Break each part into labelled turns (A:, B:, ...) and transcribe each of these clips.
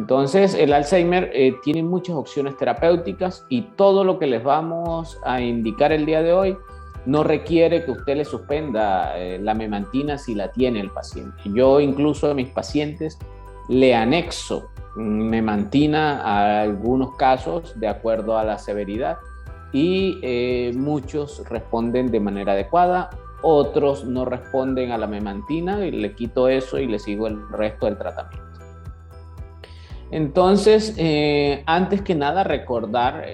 A: Entonces, el Alzheimer tiene muchas opciones terapéuticas y todo lo que les vamos a indicar el día de hoy no requiere que usted le suspenda la memantina si la tiene el paciente. Yo incluso a mis pacientes le anexo memantina a algunos casos de acuerdo a la severidad y muchos responden de manera adecuada, otros no responden a la memantina y le quito eso y le sigo el resto del tratamiento. Entonces, antes que nada, recordar,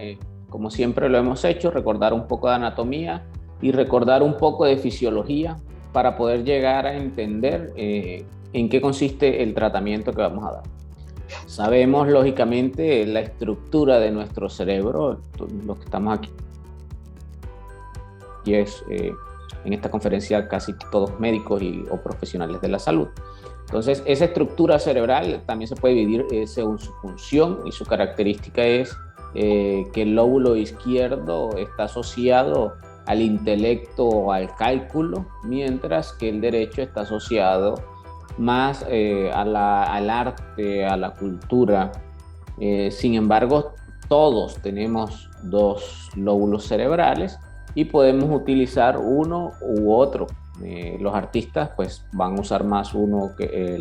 A: como siempre lo hemos hecho, recordar un poco de anatomía y recordar un poco de fisiología para poder llegar a entender en qué consiste el tratamiento que vamos a dar. Sabemos, lógicamente, la estructura de nuestro cerebro, los que estamos aquí, y es en esta conferencia casi todos médicos o profesionales de la salud. Entonces, esa estructura cerebral también se puede dividir según su función y su característica es que el lóbulo izquierdo está asociado al intelecto o al cálculo, mientras que el derecho está asociado más al arte, a la cultura. Sin embargo, todos tenemos dos lóbulos cerebrales y podemos utilizar uno u otro. Los artistas pues van a usar más uno que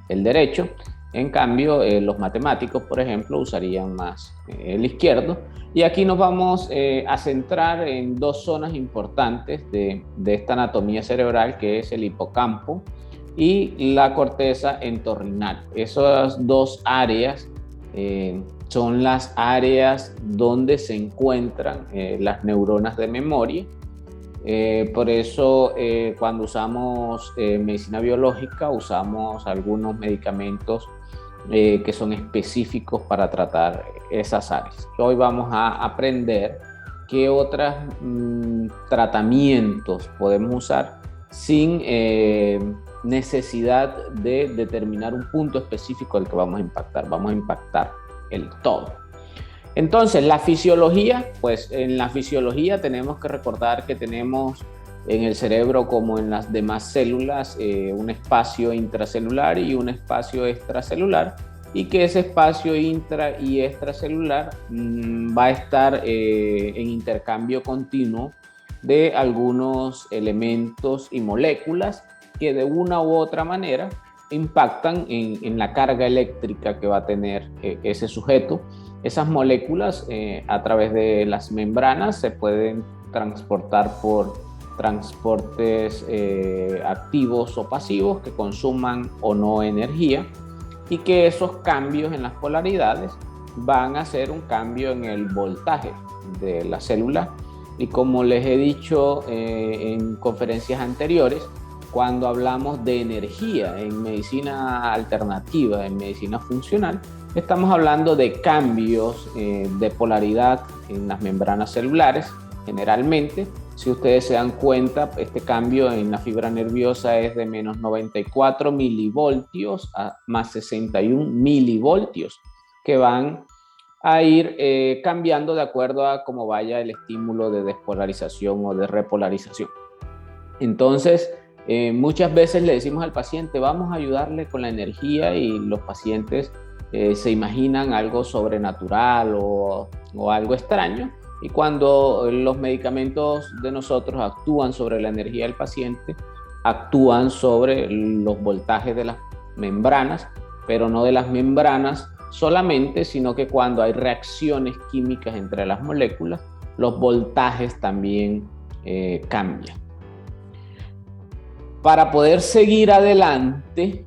A: el derecho. En cambio, los matemáticos, por ejemplo, usarían más el izquierdo. Y aquí nos vamos a centrar en dos zonas importantes de esta anatomía cerebral, que es el hipocampo y la corteza entorrinal. Esas dos áreas son las áreas donde se encuentran las neuronas de memoria. Por eso cuando usamos medicina biológica usamos algunos medicamentos que son específicos para tratar esas áreas. Hoy vamos a aprender qué otros tratamientos podemos usar sin necesidad de determinar un punto específico al que vamos a impactar. Vamos a impactar el todo. Entonces, la fisiología, pues en la fisiología tenemos que recordar que tenemos en el cerebro, como en las demás células, un espacio intracelular y un espacio extracelular, y que ese espacio intra y extracelular va a estar en intercambio continuo de algunos elementos y moléculas que de una u otra manera impactan en la carga eléctrica que va a tener ese sujeto. Esas moléculas a través de las membranas se pueden transportar por transportes activos o pasivos que consuman o no energía, y que esos cambios en las polaridades van a hacer un cambio en el voltaje de la célula. Y como les he dicho en conferencias anteriores, cuando hablamos de energía en medicina alternativa, en medicina funcional, estamos hablando de cambios de polaridad en las membranas celulares. Generalmente, si ustedes se dan cuenta, este cambio en la fibra nerviosa es de menos 94 milivoltios a más 61 milivoltios, que van a ir cambiando de acuerdo a cómo vaya el estímulo de despolarización o de repolarización. Entonces, muchas veces le decimos al paciente, vamos a ayudarle con la energía, y los pacientes se imaginan algo sobrenatural o algo extraño, y cuando los medicamentos de nosotros actúan sobre la energía del paciente, actúan sobre los voltajes de las membranas, pero no de las membranas solamente, sino que cuando hay reacciones químicas entre las moléculas, los voltajes también cambian. Para poder seguir adelante,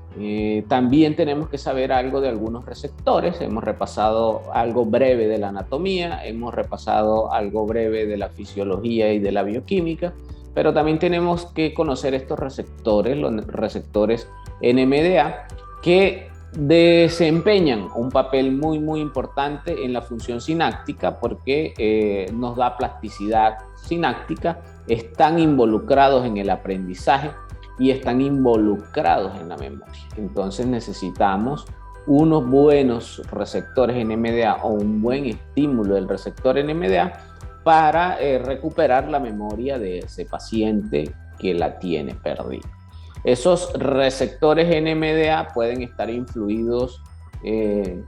A: también tenemos que saber algo de algunos receptores. Hemos repasado algo breve de la anatomía, hemos repasado algo breve de la fisiología y de la bioquímica, pero también tenemos que conocer estos receptores, los receptores NMDA, que desempeñan un papel muy importante en la función sináptica, porque nos da plasticidad sináptica, están involucrados en el aprendizaje y están involucrados en la memoria. Entonces necesitamos unos buenos receptores NMDA o un buen estímulo del receptor NMDA para recuperar la memoria de ese paciente que la tiene perdida. Esos receptores NMDA pueden estar influidos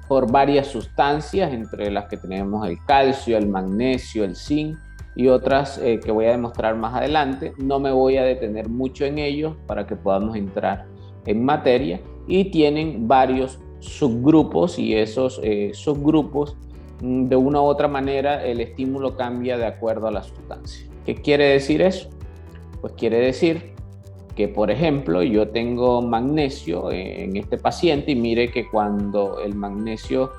A: por varias sustancias, entre las que tenemos el calcio, el magnesio, el zinc y otras que voy a demostrar más adelante. No me voy a detener mucho en ellos para que podamos entrar en materia, y tienen varios subgrupos, y esos subgrupos, de una u otra manera, el estímulo cambia de acuerdo a la sustancia. ¿Qué quiere decir eso? Pues quiere decir que, por ejemplo, yo tengo magnesio en este paciente, y mire que cuando el magnesio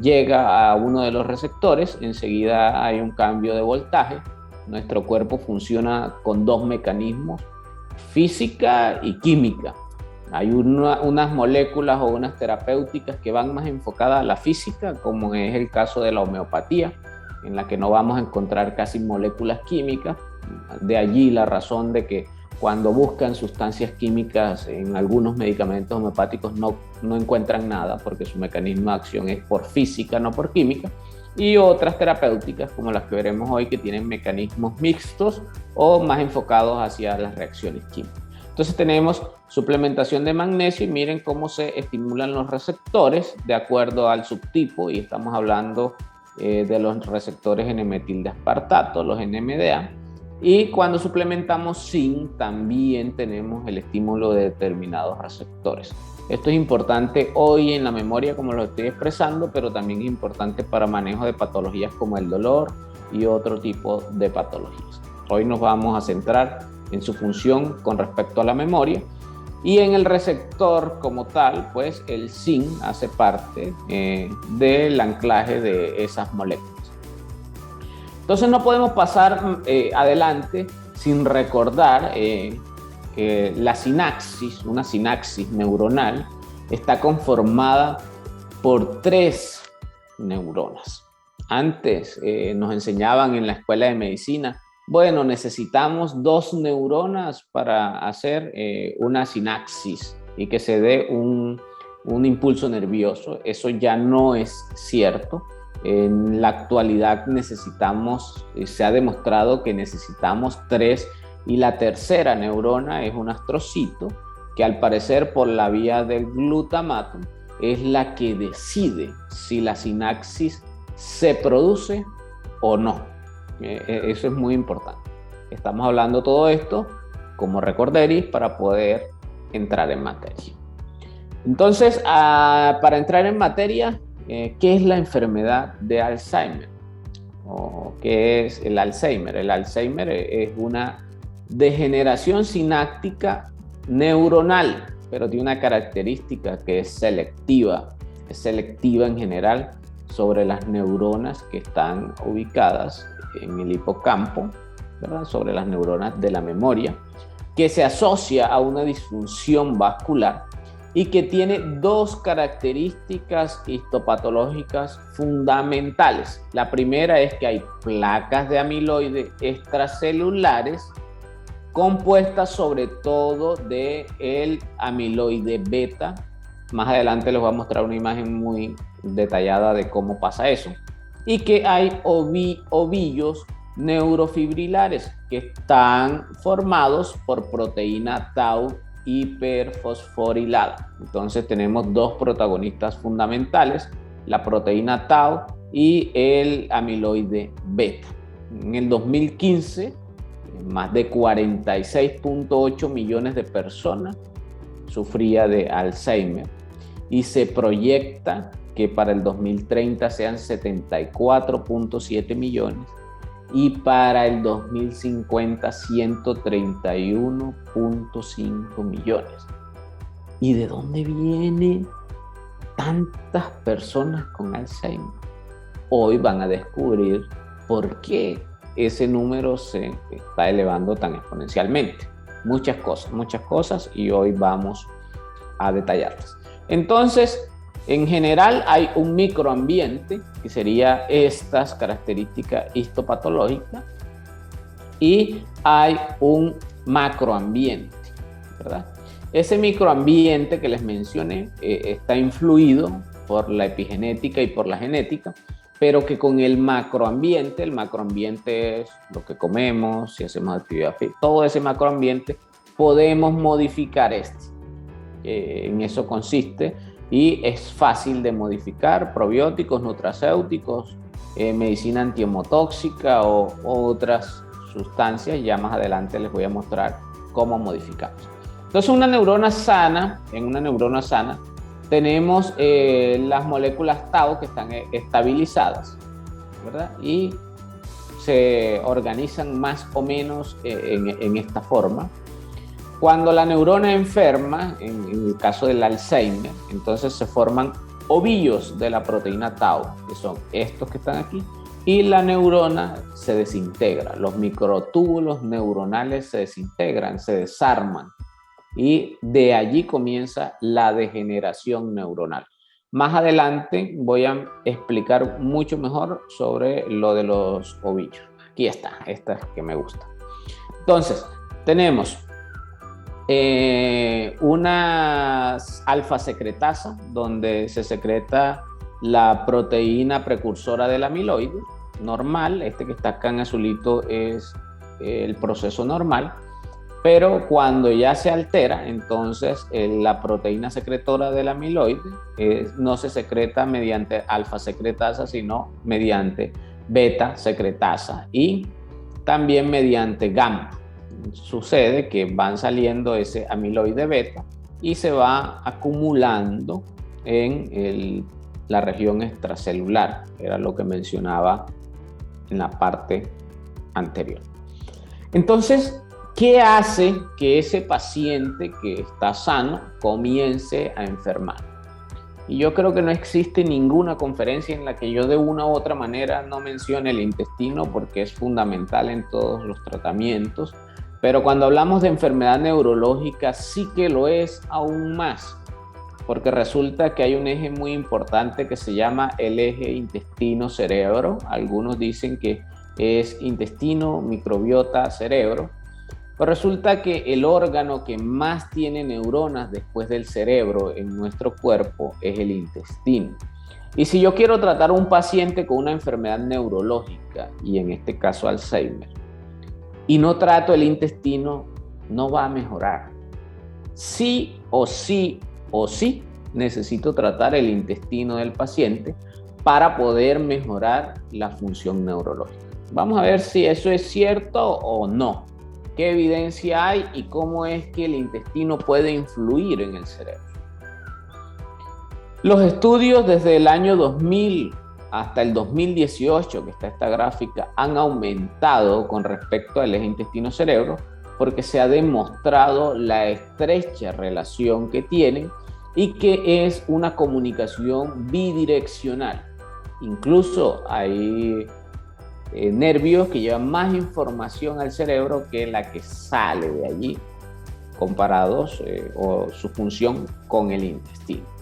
A: llega a uno de los receptores, enseguida hay un cambio de voltaje. Nuestro cuerpo funciona con dos mecanismos, física y química. Hay unas moléculas o unas terapéuticas que van más enfocadas a la física, como es el caso de la homeopatía, en la que no vamos a encontrar casi moléculas químicas. De allí la razón de que cuando buscan sustancias químicas en algunos medicamentos homeopáticos no encuentran nada, porque su mecanismo de acción es por física, no por química. Y otras terapéuticas, como las que veremos hoy, que tienen mecanismos mixtos o más enfocados hacia las reacciones químicas. Entonces tenemos suplementación de magnesio, y miren cómo se estimulan los receptores de acuerdo al subtipo, y estamos hablando de los receptores N-metildeaspartato, los NMDA. Y cuando suplementamos zinc, también tenemos el estímulo de determinados receptores. Esto es importante hoy en la memoria, como lo estoy expresando, pero también es importante para manejo de patologías como el dolor y otro tipo de patologías. Hoy nos vamos a centrar en su función con respecto a la memoria, y en el receptor como tal, pues el zinc hace parte del anclaje de esas moléculas. Entonces no podemos pasar adelante sin recordar que la sinapsis, una sinapsis neuronal, está conformada por 3 neuronas. Antes nos enseñaban en la escuela de medicina, bueno, necesitamos 2 neuronas para hacer una sinapsis y que se dé un impulso nervioso. Eso ya no es cierto. En la actualidad se ha demostrado que necesitamos 3, y la tercera neurona es un astrocito que, al parecer por la vía del glutamato, es la que decide si la sinapsis se produce o no. Eso es muy importante. Estamos hablando todo esto como recorderis para poder entrar en materia. Entonces, para entrar en materia, ¿qué es la enfermedad de Alzheimer? ¿O qué es el Alzheimer? El Alzheimer es una degeneración sináptica neuronal, pero tiene una característica que es selectiva. Es selectiva en general sobre las neuronas que están ubicadas en el hipocampo, ¿verdad? Sobre las neuronas de la memoria, que se asocia a una disfunción vascular y que tiene 2 características histopatológicas fundamentales. La primera es que hay placas de amiloide extracelulares compuestas sobre todo de el amiloide beta. Más adelante les voy a mostrar una imagen muy detallada de cómo pasa eso. Y que hay ovillos neurofibrilares que están formados por proteína tau hiperfosforilada. Entonces tenemos 2 protagonistas fundamentales, la proteína tau y el amiloide beta. En el 2015, más de 46.8 millones de personas sufrían de Alzheimer, y se proyecta que para el 2030 sean 74.7 millones, y para el 2050 131.5 millones. ¿Y de dónde vienen tantas personas con Alzheimer? Hoy van a descubrir por qué ese número se está elevando tan exponencialmente. Muchas cosas, y hoy vamos a detallarlas. Entonces, en general hay un microambiente, que sería estas características histopatológicas, y hay un macroambiente, ¿verdad? Ese microambiente que les mencioné está influido por la epigenética y por la genética, pero que con el macroambiente es lo que comemos, si hacemos actividad física, todo ese macroambiente podemos modificar este. En eso consiste y es fácil de modificar, probióticos, nutracéuticos, medicina antiemotóxica o otras sustancias. Ya más adelante les voy a mostrar cómo modificamos. Entonces, en una neurona sana tenemos las moléculas tau que están estabilizadas, ¿verdad? Y se organizan más o menos en esta forma. Cuando la neurona enferma, en el caso del Alzheimer, entonces se forman ovillos de la proteína tau, que son estos que están aquí, y la neurona se desintegra. Los microtúbulos neuronales se desintegran, se desarman, y de allí comienza la degeneración neuronal. Más adelante voy a explicar mucho mejor sobre lo de los ovillos. Aquí está, esta es que me gusta. Entonces, tenemos una alfa secretasa, donde se secreta la proteína precursora del amiloide normal. Este que está acá en azulito es el proceso normal, pero cuando ya se altera, entonces la proteína secretora del amiloide no se secreta mediante alfa secretasa, sino mediante beta secretasa y también mediante gamma. Sucede que van saliendo ese amiloide beta y se va acumulando en la región extracelular, era lo que mencionaba en la parte anterior. Entonces, ¿qué hace que ese paciente que está sano comience a enfermar? Y yo creo que no existe ninguna conferencia en la que yo de una u otra manera no mencione el intestino, porque es fundamental en todos los tratamientos. Pero cuando hablamos de enfermedad neurológica sí que lo es aún más, porque resulta que hay un eje muy importante que se llama el eje intestino-cerebro. Algunos dicen que es intestino, microbiota, cerebro. Pero resulta que el órgano que más tiene neuronas después del cerebro en nuestro cuerpo es el intestino. Y si yo quiero tratar a un paciente con una enfermedad neurológica, y en este caso Alzheimer, y no trato el intestino, no va a mejorar. Sí o sí necesito tratar el intestino del paciente para poder mejorar la función neurológica. Vamos a ver si eso es cierto o no. ¿Qué evidencia hay y cómo es que el intestino puede influir en el cerebro? Los estudios desde el año 2000 hasta el 2018, que está esta gráfica, han aumentado con respecto al eje intestino-cerebro, porque se ha demostrado la estrecha relación que tienen y que es una comunicación bidireccional. Incluso hay nervios que llevan más información al cerebro que la que sale de allí, comparados o su función con el intestino.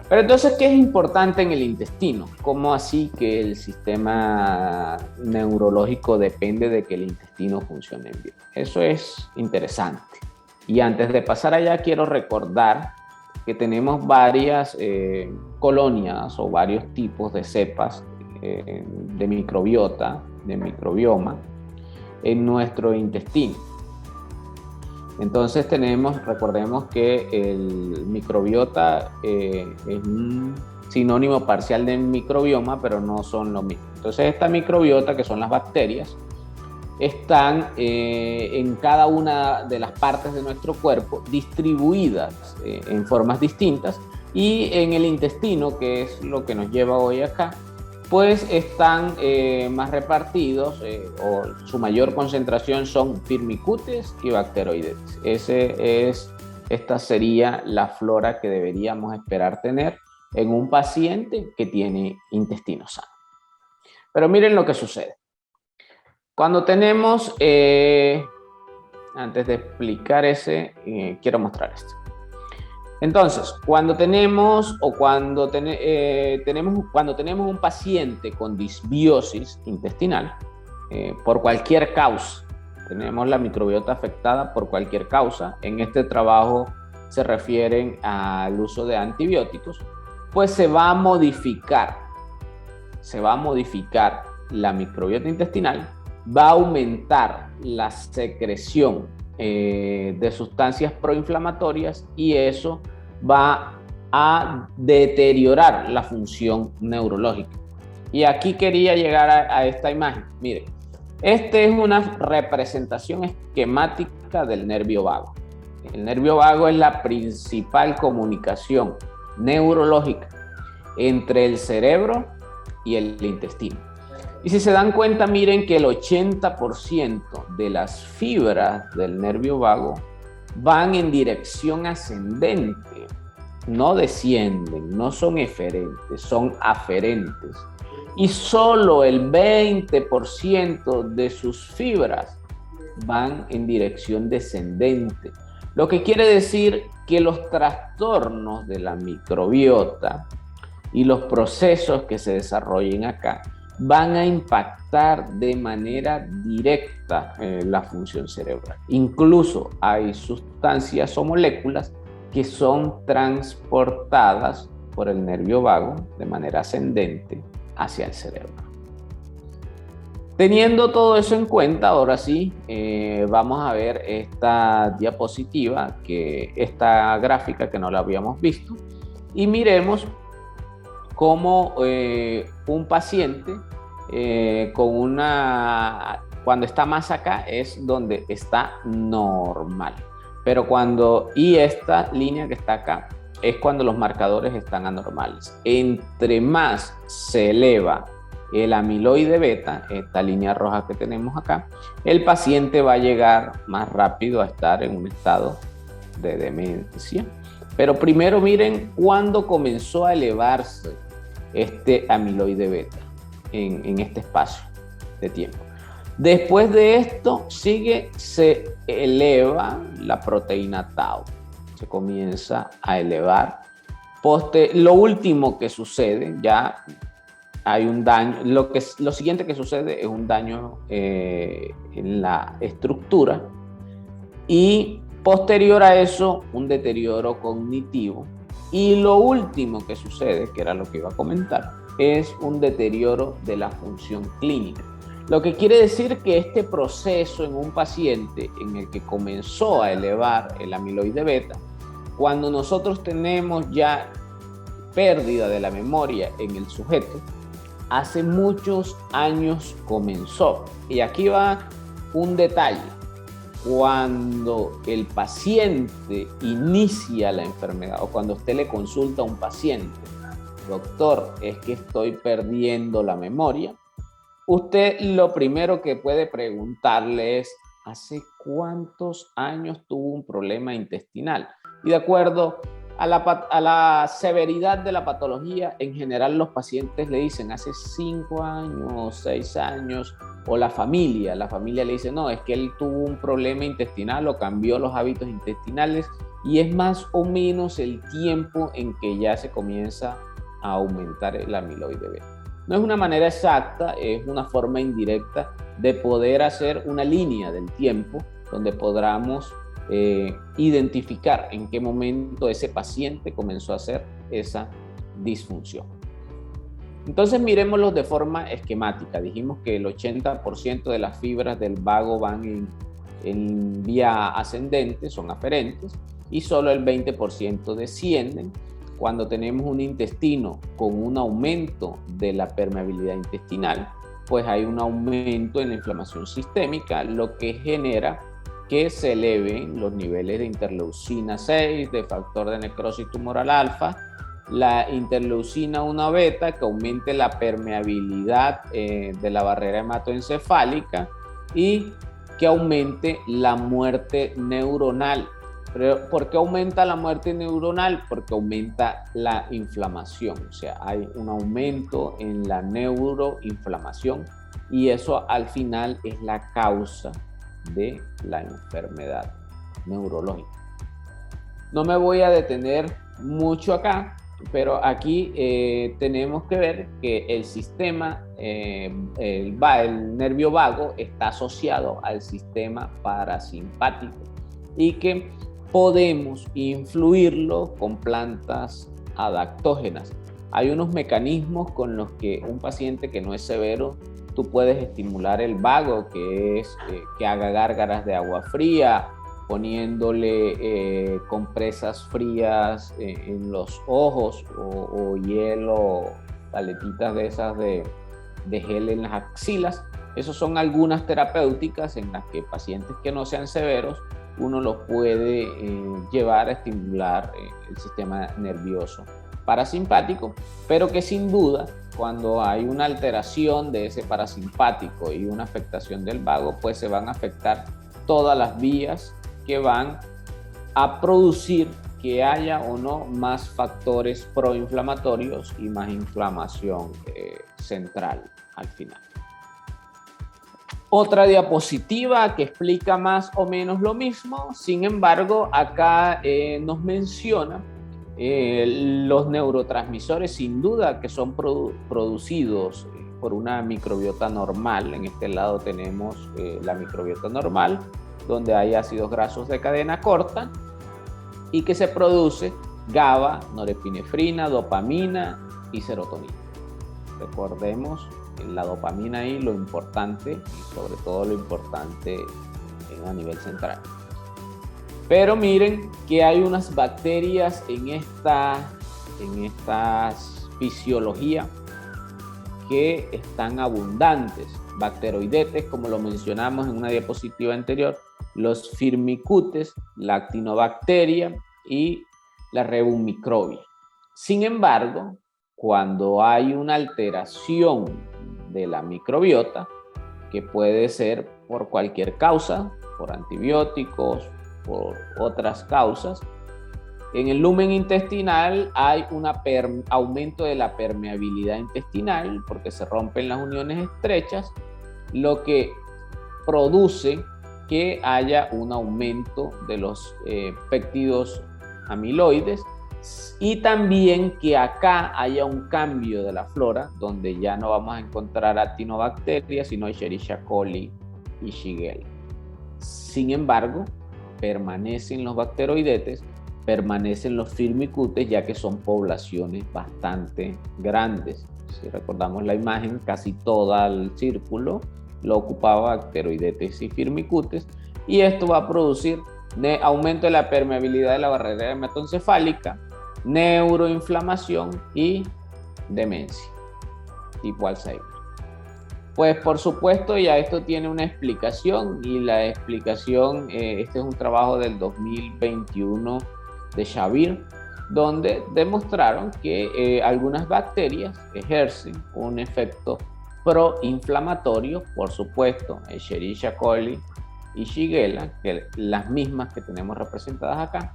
A: Pero entonces, ¿qué es importante en el intestino? ¿Cómo así que el sistema neurológico depende de que el intestino funcione bien? Eso es interesante. Y antes de pasar allá, quiero recordar que tenemos varias colonias o varios tipos de cepas de microbiota, de microbioma, en nuestro intestino. Entonces recordemos que el microbiota es un sinónimo parcial de microbioma, pero no son lo mismo. Entonces esta microbiota, que son las bacterias, están en cada una de las partes de nuestro cuerpo, distribuidas en formas distintas, y en el intestino, que es lo que nos lleva hoy acá, pues están más repartidos, o su mayor concentración son firmicutes y bacteroides. Esta sería la flora que deberíamos esperar tener en un paciente que tiene intestino sano. Pero miren lo que sucede. Cuando tenemos, antes de explicar quiero mostrar esto. Entonces, cuando tenemos un paciente con disbiosis intestinal, por cualquier causa, tenemos la microbiota afectada por cualquier causa, en este trabajo se refieren al uso de antibióticos, pues se va a modificar la microbiota intestinal, va a aumentar la secreción de sustancias proinflamatorias, y eso va a deteriorar la función neurológica. Y aquí quería llegar a esta imagen. Mire, esta es una representación esquemática del nervio vago. El nervio vago es la principal comunicación neurológica entre el cerebro y el intestino. Y si se dan cuenta, miren que el 80% de las fibras del nervio vago van en dirección ascendente, no descienden, no son eferentes, son aferentes. Y solo el 20% de sus fibras van en dirección descendente. Lo que quiere decir que los trastornos de la microbiota y los procesos que se desarrollen acá van a impactar de manera directa la función cerebral. Incluso hay sustancias o moléculas que son transportadas por el nervio vago de manera ascendente hacia el cerebro. Teniendo todo eso en cuenta, ahora sí, vamos a ver esta diapositiva, esta gráfica que no la habíamos visto, y miremos cómo un paciente cuando está más acá es donde está normal, pero y esta línea que está acá es cuando los marcadores están anormales. Entre más se eleva el amiloide beta, esta línea roja que tenemos acá, el paciente va a llegar más rápido a estar en un estado de demencia. Pero primero miren cuándo comenzó a elevarse este amiloide beta en este espacio de tiempo. Después de esto se eleva la proteína tau, se comienza a elevar. Lo último que sucede, ya hay un daño, lo siguiente que sucede es un daño en la estructura y posterior a eso un deterioro cognitivo, y lo último que sucede, que era lo que iba a comentar, es un deterioro de la función clínica. Lo que quiere decir que este proceso en un paciente en el que comenzó a elevar el amiloide beta, cuando nosotros tenemos ya pérdida de la memoria en el sujeto, hace muchos años comenzó. Y aquí va un detalle. Cuando el paciente inicia la enfermedad o cuando usted le consulta a un paciente, doctor, es que estoy perdiendo la memoria, usted lo primero que puede preguntarle es, ¿hace cuántos años tuvo un problema intestinal? Y de acuerdo a la severidad de la patología, en general los pacientes le dicen hace 5 años, 6 años, o la familia le dice, no, es que él tuvo un problema intestinal o cambió los hábitos intestinales, y es más o menos el tiempo en que ya se comienza a aumentar el amiloide beta. No es una manera exacta, es una forma indirecta de poder hacer una línea del tiempo donde podamos identificar en qué momento ese paciente comenzó a hacer esa disfunción. Entonces miremoslos de forma esquemática. Dijimos que el 80% de las fibras del vago van en vía ascendente, son aferentes, y solo el 20% descienden. Cuando tenemos un intestino con un aumento de la permeabilidad intestinal, pues hay un aumento en la inflamación sistémica, lo que genera que se eleven los niveles de interleucina 6, de factor de necrosis tumoral alfa, la interleucina 1 beta, que aumente la permeabilidad de la barrera hematoencefálica y que aumente la muerte neuronal. Pero ¿por qué aumenta la muerte neuronal? Porque aumenta la inflamación, o sea, hay un aumento en la neuroinflamación y eso al final es la causa de la enfermedad neurológica. No me voy a detener mucho acá, pero aquí tenemos que ver que el sistema, el nervio vago está asociado al sistema parasimpático y que podemos influirlo con plantas adaptógenas. Hay unos mecanismos con los que un paciente que no es severo, tú puedes estimular el vago, que es que haga gárgaras de agua fría poniéndole compresas frías en los ojos o hielo, paletitas de esas de gel en las axilas. Esas son algunas terapéuticas en las que pacientes que no sean severos uno los puede llevar a estimular el sistema nervioso parasimpático, pero que sin duda cuando hay una alteración de ese parasimpático y una afectación del vago, pues se van a afectar todas las vías que van a producir que haya o no más factores proinflamatorios y más inflamación central al final. Otra diapositiva que explica más o menos lo mismo, sin embargo, acá nos menciona los neurotransmisores sin duda que son producidos por una microbiota normal. En este lado tenemos la microbiota normal, donde hay ácidos grasos de cadena corta y que se produce GABA, norepinefrina, dopamina y serotonina. Recordemos la dopamina y lo importante, y sobre todo lo importante a nivel central. Pero miren que hay unas bacterias en esta fisiología que están abundantes, bacteroidetes, como lo mencionamos en una diapositiva anterior, los firmicutes, la actinobacteria y la rebumicrobia. Sin embargo, cuando hay una alteración de la microbiota, que puede ser por cualquier causa, por antibióticos, por otras causas, en el lumen intestinal hay un aumento de la permeabilidad intestinal porque se rompen las uniones estrechas, lo que produce que haya un aumento de los péptidos amiloides y también que acá haya un cambio de la flora donde ya no vamos a encontrar actinobacterias sino Escherichia coli y Shigella. Sin embargo, permanecen los bacteroidetes, permanecen los firmicutes ya que son poblaciones bastante grandes. Si recordamos la imagen, casi todo el círculo lo ocupaba bacteroidetes y firmicutes y esto va a producir aumento de la permeabilidad de la barrera hematoencefálica, neuroinflamación y demencia tipo Alzheimer. Pues por supuesto ya esto tiene una explicación y la explicación, este es un trabajo del 2021 de Shabir, donde demostraron que algunas bacterias ejercen un efecto proinflamatorio, por supuesto, Escherichia coli y Shigella, que las mismas que tenemos representadas acá,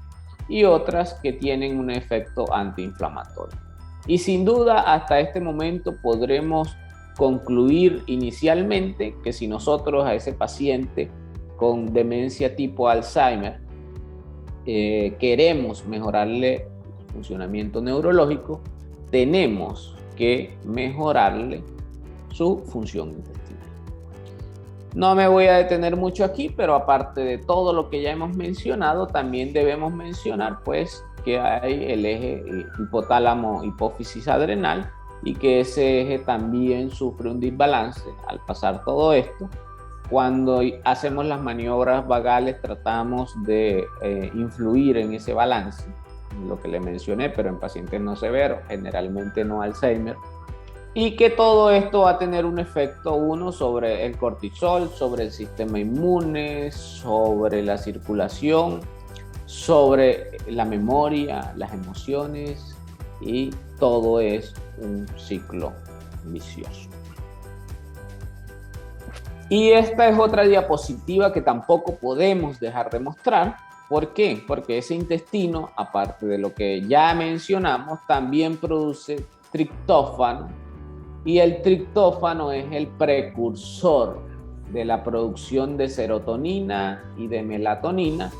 A: y otras que tienen un efecto antiinflamatorio. Y sin duda, hasta este momento podremos concluir inicialmente que si nosotros a ese paciente con demencia tipo Alzheimer queremos mejorarle el funcionamiento neurológico, tenemos que mejorarle su función intestinal. No me voy a detener mucho aquí, pero aparte de todo lo que ya hemos mencionado, también debemos mencionar pues que hay el eje hipotálamo hipófisis adrenal y que ese eje también sufre un desbalance al pasar todo esto. Cuando hacemos las maniobras vagales tratamos de influir en ese balance, lo que le mencioné, pero en pacientes no severos, generalmente no Alzheimer, y que todo esto va a tener un efecto, uno, sobre el cortisol, sobre el sistema inmune, sobre la circulación, sobre la memoria, las emociones, y todo es un ciclo vicioso. Y esta es otra diapositiva que tampoco podemos dejar de mostrar. ¿Por qué? Porque ese intestino, aparte de lo que ya mencionamos, también produce triptófano, y el triptófano es el precursor de la producción de serotonina y de melatonina,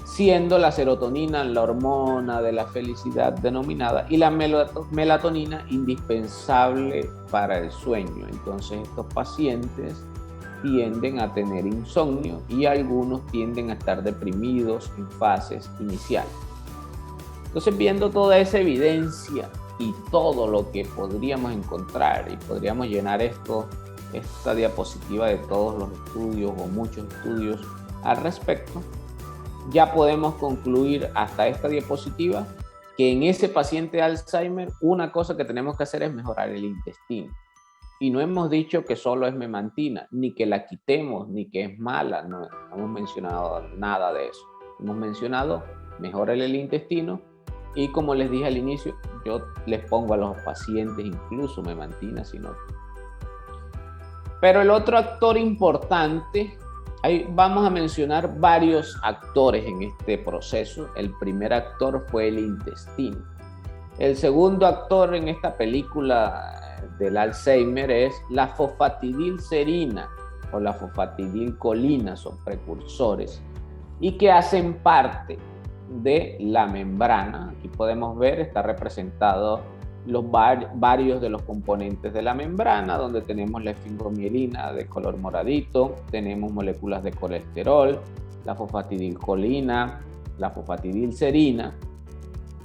A: siendo la serotonina la hormona de la felicidad denominada y la melatonina indispensable para el sueño. Entonces estos pacientes tienden a tener insomnio y algunos tienden a estar deprimidos en fases iniciales. Entonces, viendo toda esa evidencia y todo lo que podríamos encontrar, y podríamos llenar esta diapositiva de todos los estudios o muchos estudios al respecto, ya podemos concluir hasta esta diapositiva que en ese paciente de Alzheimer una cosa que tenemos que hacer es mejorar el intestino. Y no hemos dicho que solo es memantina, ni que la quitemos, ni que es mala, no hemos mencionado nada de eso. Hemos mencionado mejorar el intestino y, como les dije al inicio, yo les pongo a los pacientes incluso memantina si no. Pero el otro actor importante, ahí vamos a mencionar varios actores en este proceso. El primer actor fue el intestino. El segundo actor en esta película del Alzheimer es la fosfatidilcerina o la fosfatidilcolina, son precursores y que hacen parte de la membrana. Aquí podemos ver, está representado varios de los componentes de la membrana, donde tenemos la esfingomielina de color moradito, tenemos moléculas de colesterol, la fosfatidilcolina, la fosfatidilcerina,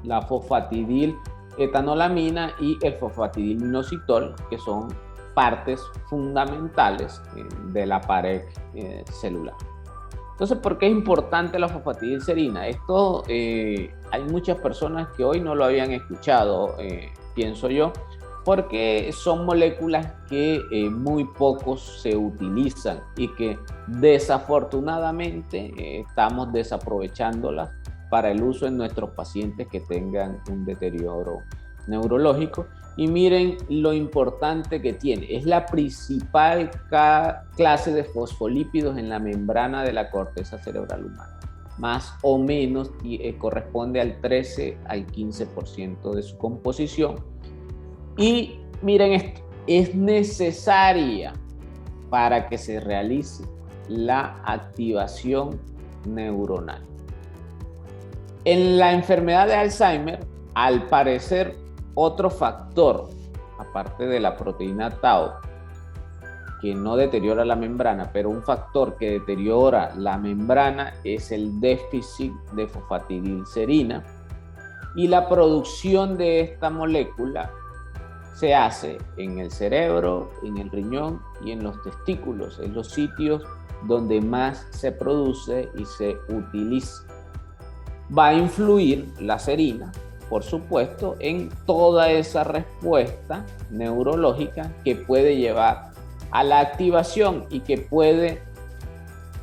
A: la fosfatidiletoanolamina y el fosfatidilinositol, que son partes fundamentales de la pared celular. Entonces, ¿por qué es importante la fosfatidilcerina? Esto hay muchas personas que hoy no lo habían escuchado, pienso yo, porque son moléculas que muy pocos se utilizan y que desafortunadamente estamos desaprovechándolas para el uso en nuestros pacientes que tengan un deterioro neurológico. Y miren lo importante que tiene. Es la principal clase de fosfolípidos en la membrana de la corteza cerebral humana. Más o menos corresponde al 13 al 15% de su composición. Y miren esto, es necesaria para que se realice la activación neuronal. En la enfermedad de Alzheimer, al parecer, otro factor, aparte de la proteína tau, que no deteriora la membrana, pero un factor que deteriora la membrana es el déficit de fosfatidilcerina, y la producción de esta molécula se hace en el cerebro, en el riñón y en los testículos, en los sitios donde más se produce y se utiliza. Va a influir la serina, por supuesto, en toda esa respuesta neurológica que puede llevar a la activación y que puede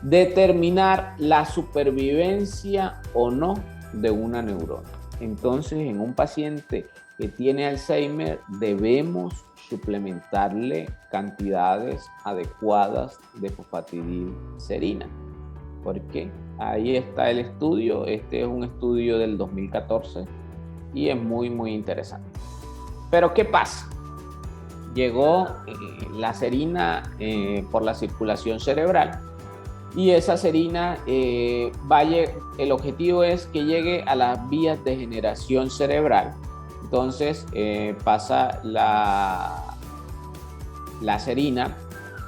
A: determinar la supervivencia o no de una neurona. Entonces, en un paciente que tiene Alzheimer, debemos suplementarle cantidades adecuadas de fosfatidilcerina. Porque ahí está el estudio. Este es un estudio del 2014 y es muy, muy interesante. Pero ¿qué pasa? Llegó la serina por la circulación cerebral y esa serina, el objetivo es que llegue a las vías de generación cerebral. Entonces pasa la serina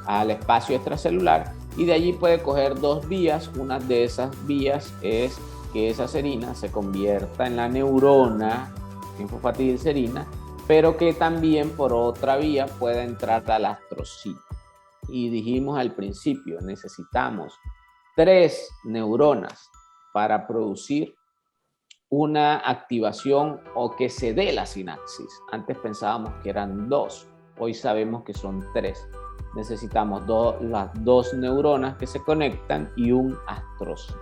A: al espacio extracelular y de allí puede coger dos vías. Una de esas vías es que esa serina se convierta en la neurona, en fosfatidilcerina, pero que también por otra vía pueda entrar al astrocito. Y dijimos al principio, necesitamos 3 neuronas para producir una activación o que se dé la sinapsis. Antes pensábamos que eran 2, hoy sabemos que son 3. Necesitamos las 2 neuronas que se conectan y un astrocito.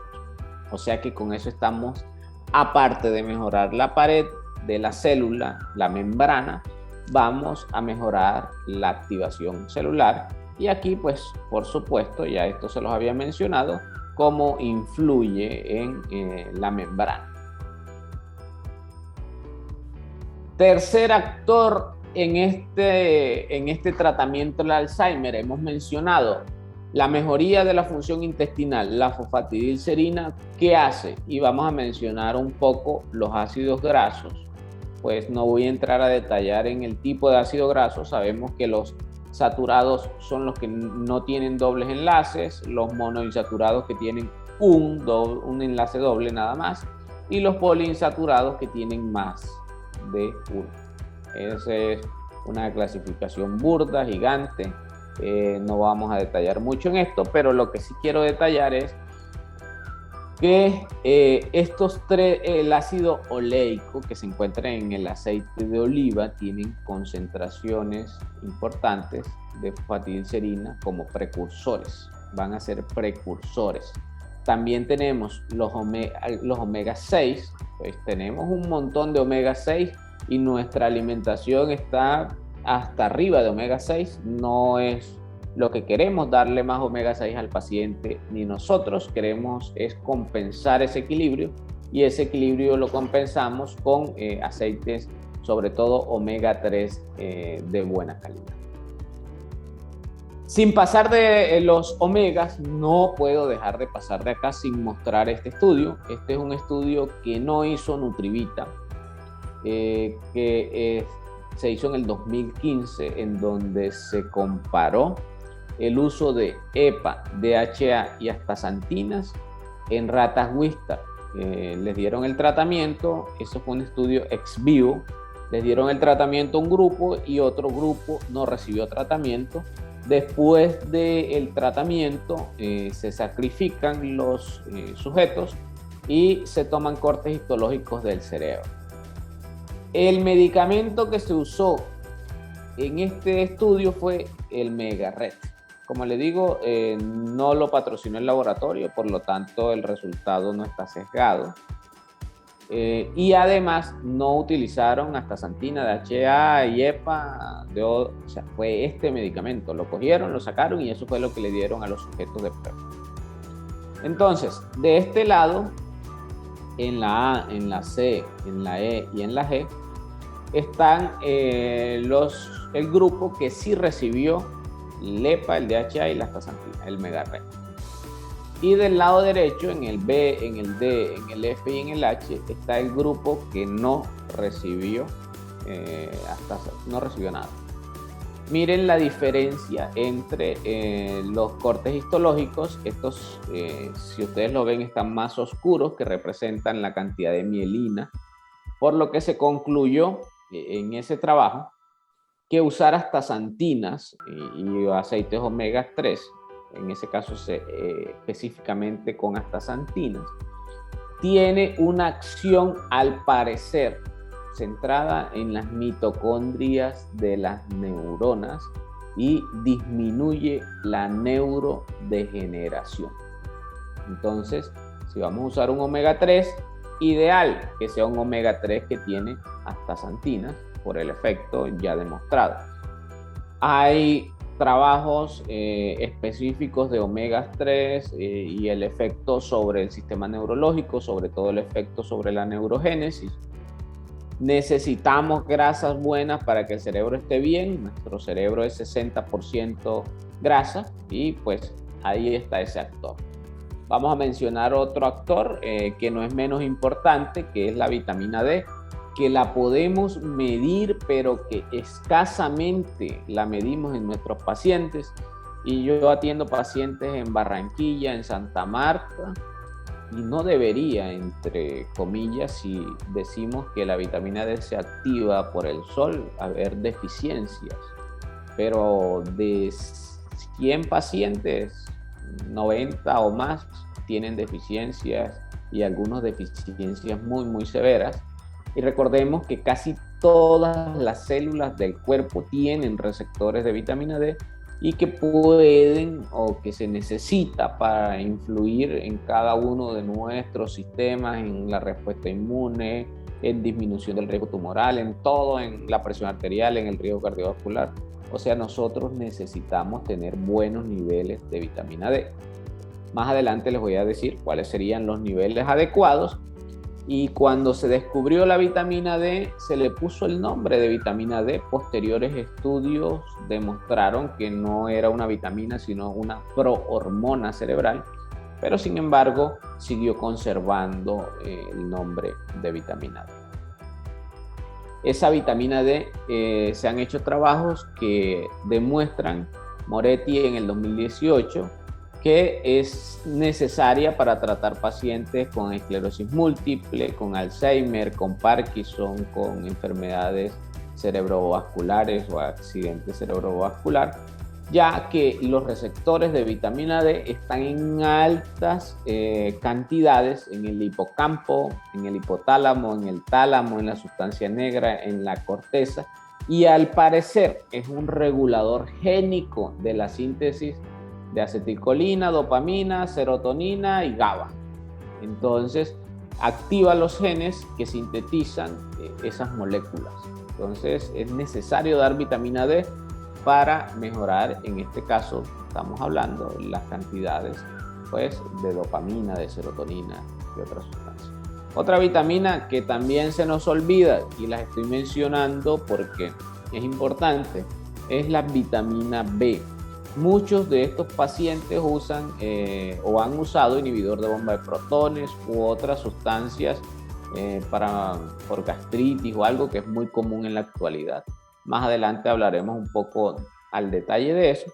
A: O sea que con eso estamos, aparte de mejorar la pared de la célula, la membrana, vamos a mejorar la activación celular. Y aquí, pues, por supuesto, ya esto se los había mencionado, cómo influye en la membrana. Tercer actor en este tratamiento del Alzheimer, hemos mencionado la mejoría de la función intestinal, la fosfatidilcerina. ¿Qué hace? Y vamos a mencionar un poco los ácidos grasos. Pues no voy a entrar a detallar en el tipo de ácido graso. Sabemos que los saturados son los que no tienen dobles enlaces, los monoinsaturados que tienen un enlace doble nada más, y los poliinsaturados que tienen más de uno. Esa es una clasificación burda, gigante. No vamos a detallar mucho en esto, pero lo que sí quiero detallar es que el ácido oleico que se encuentra en el aceite de oliva tienen concentraciones importantes de fosfatidilcerina como precursores, van a ser precursores. También tenemos los omega 6, pues tenemos un montón de omega 6 y nuestra alimentación está hasta arriba de omega 6, no es lo que queremos darle más omega 6 al paciente, ni nosotros queremos es compensar ese equilibrio, y ese equilibrio lo compensamos con aceites, sobre todo omega 3 de buena calidad. Sin pasar de los omegas, no puedo dejar de pasar de acá sin mostrar este estudio. Este es un estudio que no hizo Nutrivita, se hizo en el 2015, en donde se comparó el uso de EPA, DHA y astaxantinas en ratas Wistar. Les dieron el tratamiento, eso fue un estudio ex vivo, les dieron el tratamiento a un grupo y otro grupo no recibió tratamiento. Después del tratamiento se sacrifican los sujetos y se toman cortes histológicos del cerebro. El medicamento que se usó en este estudio fue el Megaret. Como le digo, no lo patrocinó el laboratorio, por lo tanto el resultado no está sesgado. Y además no utilizaron astaxantina, DHA y EPA, o sea, fue este medicamento, lo cogieron, lo sacaron y eso fue lo que le dieron a los sujetos de prueba. Entonces, de este lado, en la A, en la C, en la E y en la G, están el grupo que sí recibió el EPA, el DHA y la astaxantina, el Megaret. Y del lado derecho, en el B, en el D, en el F y en el H, está el grupo que no recibió, no recibió nada. Miren la diferencia entre los cortes histológicos. Estos, si ustedes lo ven, están más oscuros, que representan la cantidad de mielina, por lo que se concluyó en ese trabajo que usar astaxantinas y aceites omega 3, en ese caso específicamente con astaxantinas, tiene una acción, al parecer, centrada en las mitocondrias de las neuronas y disminuye la neurodegeneración. Entonces, si vamos a usar un omega 3, ideal que sea un omega 3 que tiene astaxantinas, por el efecto ya demostrado. Hay trabajos específicos de omega 3 y el efecto sobre el sistema neurológico, sobre todo el efecto sobre la neurogénesis. Necesitamos grasas buenas para que el cerebro esté bien. Nuestro cerebro es 60% grasa y pues ahí está ese actor. Vamos a mencionar otro actor que no es menos importante, que es la vitamina D, que la podemos medir, pero que escasamente la medimos en nuestros pacientes. Y yo atiendo pacientes en Barranquilla, en Santa Marta, y no debería, entre comillas, si decimos que la vitamina D se activa por el sol, haber deficiencias. Pero de 100 pacientes, 90 o más tienen deficiencias, y algunas deficiencias muy, muy severas. Y recordemos que casi todas las células del cuerpo tienen receptores de vitamina D y que pueden o que se necesita para influir en cada uno de nuestros sistemas, en la respuesta inmune, en disminución del riesgo tumoral, en todo, en la presión arterial, en el riesgo cardiovascular. O sea, nosotros necesitamos tener buenos niveles de vitamina D. Más adelante les voy a decir cuáles serían los niveles adecuados. Y cuando se descubrió la vitamina D, se le puso el nombre de vitamina D. Posteriores estudios demostraron que no era una vitamina, sino una prohormona cerebral, pero sin embargo siguió conservando el nombre de vitamina D. Esa vitamina D, se han hecho trabajos que demuestran, Moretti en el 2018, que es necesaria para tratar pacientes con esclerosis múltiple, con Alzheimer, con Parkinson, con enfermedades cerebrovasculares o accidente cerebrovascular. ya que los receptores de vitamina D están en altas cantidades en el hipocampo, en el hipotálamo, en el tálamo, en la sustancia negra, en la corteza, y al parecer es un regulador génico de la síntesis de acetilcolina, dopamina, serotonina y GABA. Entonces, activa los genes que sintetizan esas moléculas. Entonces, es necesario dar vitamina D para mejorar, en este caso, estamos hablando las cantidades pues, de dopamina, de serotonina y otras sustancias. Otra vitamina que también se nos olvida, y las estoy mencionando porque es importante, es la vitamina B. Muchos de estos pacientes usan o han usado inhibidor de bomba de protones u otras sustancias por gastritis o algo que es muy común en la actualidad. Más adelante hablaremos un poco al detalle de eso.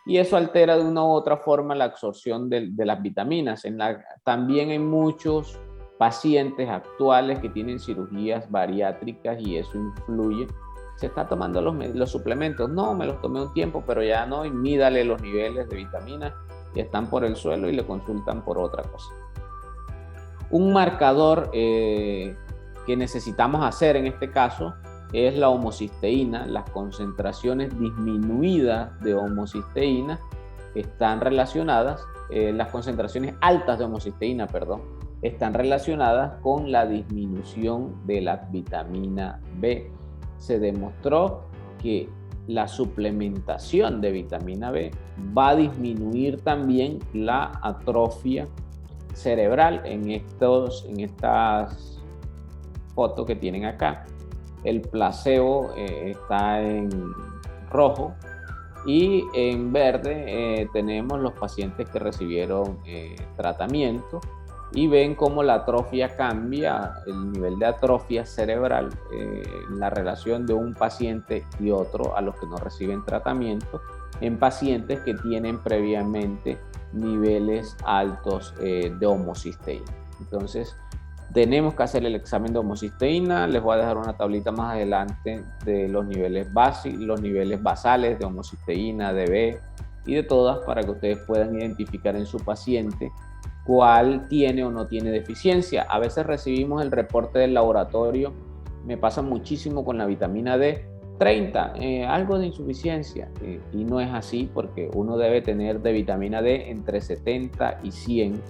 A: Y eso altera de una u otra forma la absorción de las vitaminas. También hay muchos pacientes actuales que tienen cirugías bariátricas y eso influye. Se está tomando los suplementos. No, me los tomé un tiempo, pero ya no. Y mídale los niveles de vitaminas y están por el suelo y le consultan por otra cosa. Un marcador que necesitamos hacer en este caso es la homocisteína. Las concentraciones disminuidas de homocisteína están relacionadas, las concentraciones altas de homocisteína, perdón, están relacionadas con la disminución de la vitamina B. Se demostró que la suplementación de vitamina B va a disminuir también la atrofia cerebral en estas fotos que tienen acá. El placebo está en rojo y en verde tenemos los pacientes que recibieron tratamiento y ven cómo la atrofia cambia, el nivel de atrofia cerebral, la relación de un paciente y otro a los que no reciben tratamiento en pacientes que tienen previamente niveles altos de homocisteína. Entonces, tenemos que hacer el examen de homocisteína. Les voy a dejar una tablita más adelante de los niveles basales de homocisteína, de B y de todas para que ustedes puedan identificar en su paciente cuál tiene o no tiene deficiencia. A veces recibimos el reporte del laboratorio, me pasa muchísimo con la vitamina D, 30, algo de insuficiencia, y no es así porque uno debe tener de vitamina D entre 70 y 100,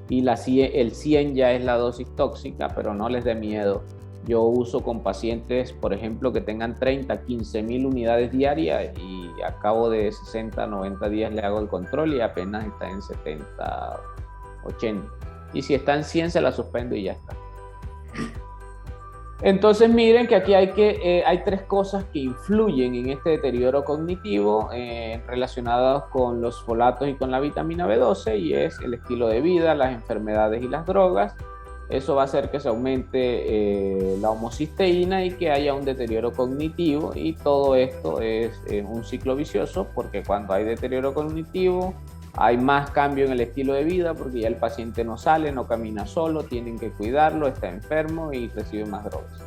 A: y el 100 ya es la dosis tóxica, pero no les dé miedo. Yo uso con pacientes, por ejemplo, que tengan 30, 15,000 unidades diarias y a cabo de 60, 90 días le hago el control y apenas está en 70, 80. Y si está en 100 se la suspendo y ya está. Entonces miren que aquí hay tres cosas que influyen en este deterioro cognitivo relacionadas con los folatos y con la vitamina B12, y es el estilo de vida, las enfermedades y las drogas. Eso va a hacer que se aumente la homocisteína y que haya un deterioro cognitivo, y todo esto es un ciclo vicioso porque cuando hay deterioro cognitivo hay más cambio en el estilo de vida porque ya el paciente no sale, no camina solo, tienen que cuidarlo, está enfermo y recibe más drogas.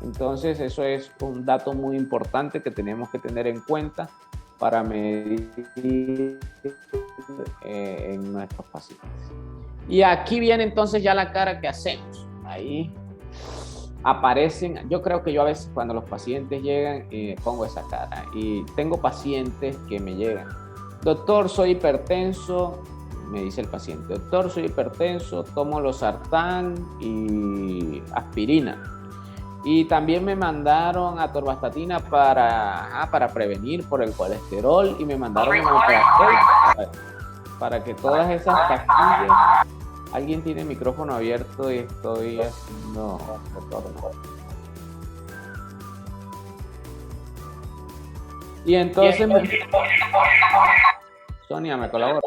A: Entonces eso es un dato muy importante que tenemos que tener en cuenta para medir en nuestros pacientes. Y aquí viene entonces ya la cara que hacemos. Ahí aparecen, yo creo que yo a veces cuando los pacientes llegan pongo esa cara, y tengo pacientes que me llegan: doctor, soy hipertenso, me dice el paciente, doctor, soy hipertenso, tomo losartán y aspirina. Y también me mandaron atorvastatina para prevenir por el colesterol, y me mandaron para que todas esas pastillas... Alguien tiene el micrófono abierto y estoy haciendo retorno. Y entonces... Sonia, ¿me colabora?